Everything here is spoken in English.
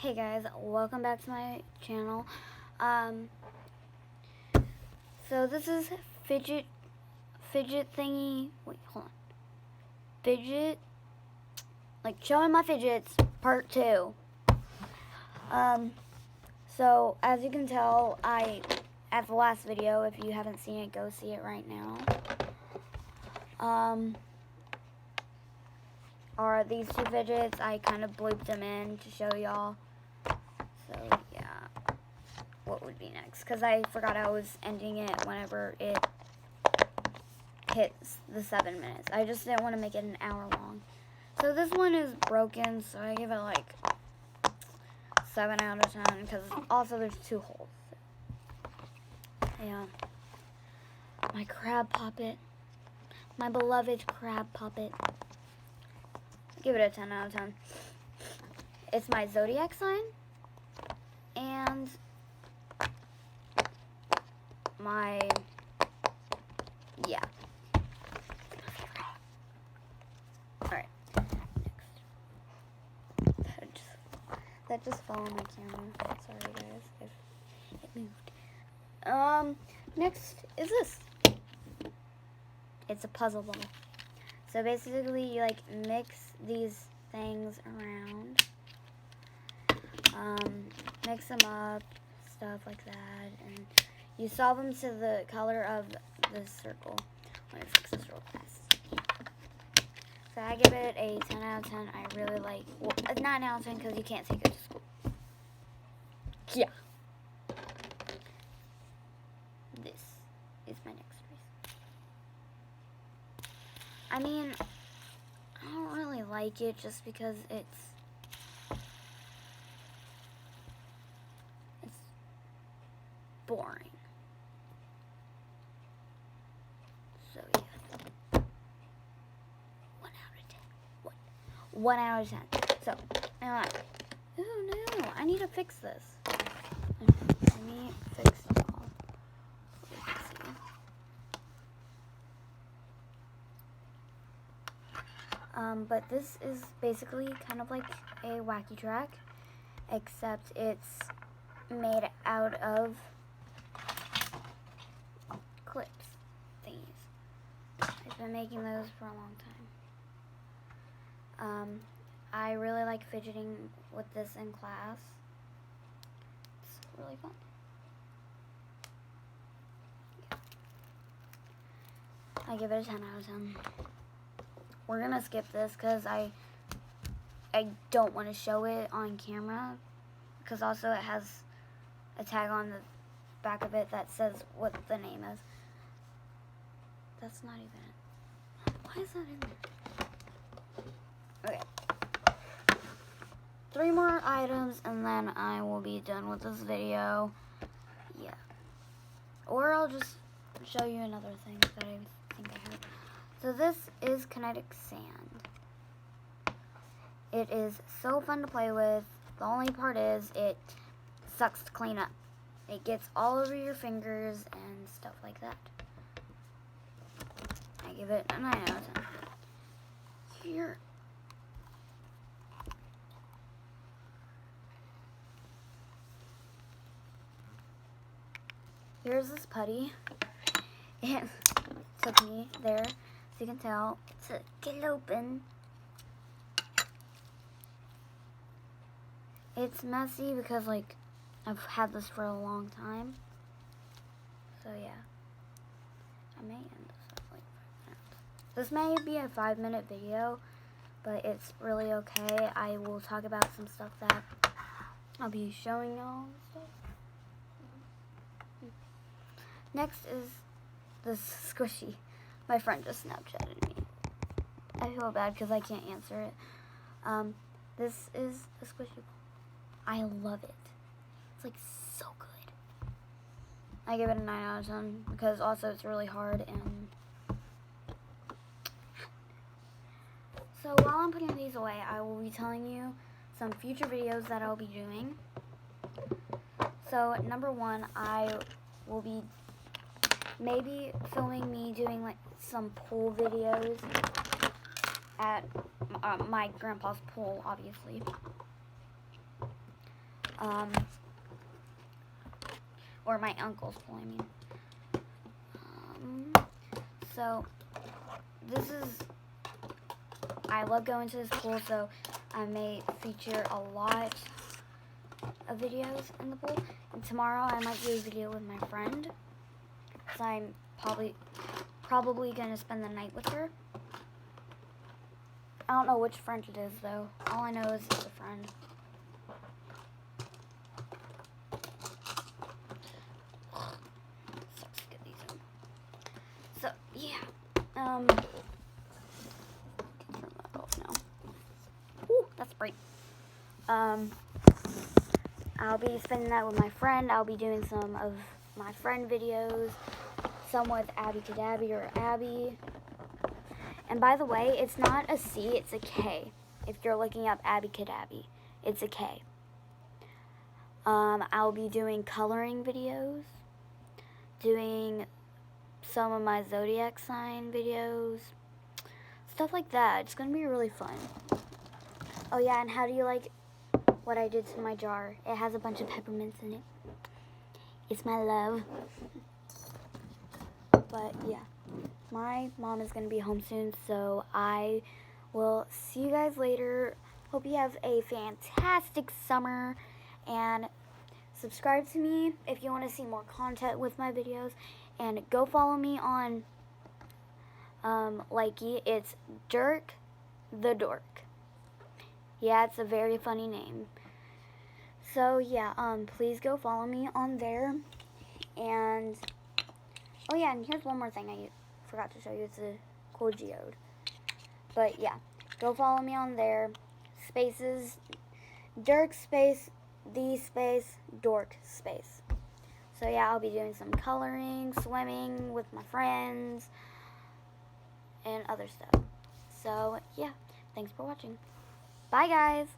Hey guys, welcome back to my channel. So this is fidget thingy. Wait, hold on. Fidget, like showing my fidgets, part 2. So as you can tell, at the last video, if you haven't seen it, go see it right now. Are these 2 fidgets? I kind of blooped them in to show y'all. So yeah, what would be next? Because I forgot I was ending it whenever it hits the 7 minutes. I just didn't want to make it an hour long. So this one is broken, so I give it like 7 out of 10 because also there's 2 holes. Yeah. My crab puppet. My beloved crab puppet. Give it a 10 out of 10. It's my zodiac sign. And my, yeah. Alright. Next. That just fell on my camera. Sorry guys if it moved. Next is this. It's a puzzle ball. So basically you like mix these things around. Mix them up, stuff like that, and you solve them to the color of the circle. Let me fix this real fast. So I give it a 10 out of 10. I really like, well, a 9 out of 10 because you can't take it to school. Yeah. This is my next piece. I mean, I don't really like it just because it's boring. So yeah. 1 out of 10. 1 out of 10. So, ooh no, I need to fix this. Let me fix it all. But this is basically kind of like a wacky track, except it's made out of clips thingies. I've been making those for a long time. I really like fidgeting with this in class. It's really fun. I give it a 10 out of 10. We're gonna skip this because I don't want to show it on camera, because also it has a tag on the back of it that says what the name is. That's not even it. Why is that in there? Okay. 3 more items and then I will be done with this video. Yeah. Or I'll just show you another thing that I think I have. So this is kinetic sand. It is so fun to play with. The only part is it sucks to clean up. It gets all over your fingers and stuff like that. I give it a 9 out of 10. Here. Here's this putty. It took me there, so you can tell, to get it open. It's messy because, like, I've had this for a long time. So, yeah. I may end this at, like, 5 minutes. This may be a 5-minute video, but it's really okay. I will talk about some stuff that I'll be showing y'all and stuff. Next is this squishy. My friend just Snapchatted me. I feel bad because I can't answer it. This is a squishy ball. I love it. It's like so good. I give it a 9 out of 10 because also it's really hard. And so while I'm putting these away, I will be telling you some future videos that I'll be doing. So number 1, I will be maybe filming me doing like some pool videos at my grandpa's pool, obviously. Or my uncle's pool, I mean. So, this is, I love going to this pool, so I may feature a lot of videos in the pool. And tomorrow I might do a video with my friend, because I'm probably going to spend the night with her. I don't know which friend it is, though. All I know is it's a friend. Sucks to get these in. So, yeah. Turn that off now. Ooh, that's bright. I'll be spending that with my friend. I'll be doing some of my friend videos. Some with Abby Cadabby or Abby. And by the way, it's not a C, it's a K. If you're looking up Abby Cadabby, it's a K. I'll be doing coloring videos, doing some of my zodiac sign videos, stuff like that. It's going to be really fun. Oh yeah, and how do you like what I did to my jar? It has a bunch of peppermints in it. It's my love. But yeah, my mom is going to be home soon, so I will see you guys later. Hope you have a fantastic summer, and subscribe to me if you want to see more content with my videos, and go follow me on Likey. It's Dirk the Dork. Yeah, it's a very funny name. So yeah, please go follow me on there. And oh yeah, and here's one more thing I forgot to show you. It's a cool geode. But yeah, go follow me on there. Spaces, Dirk space, the space, Dork space. So yeah, I'll be doing some coloring, swimming with my friends, and other stuff. So yeah, thanks for watching. Bye guys!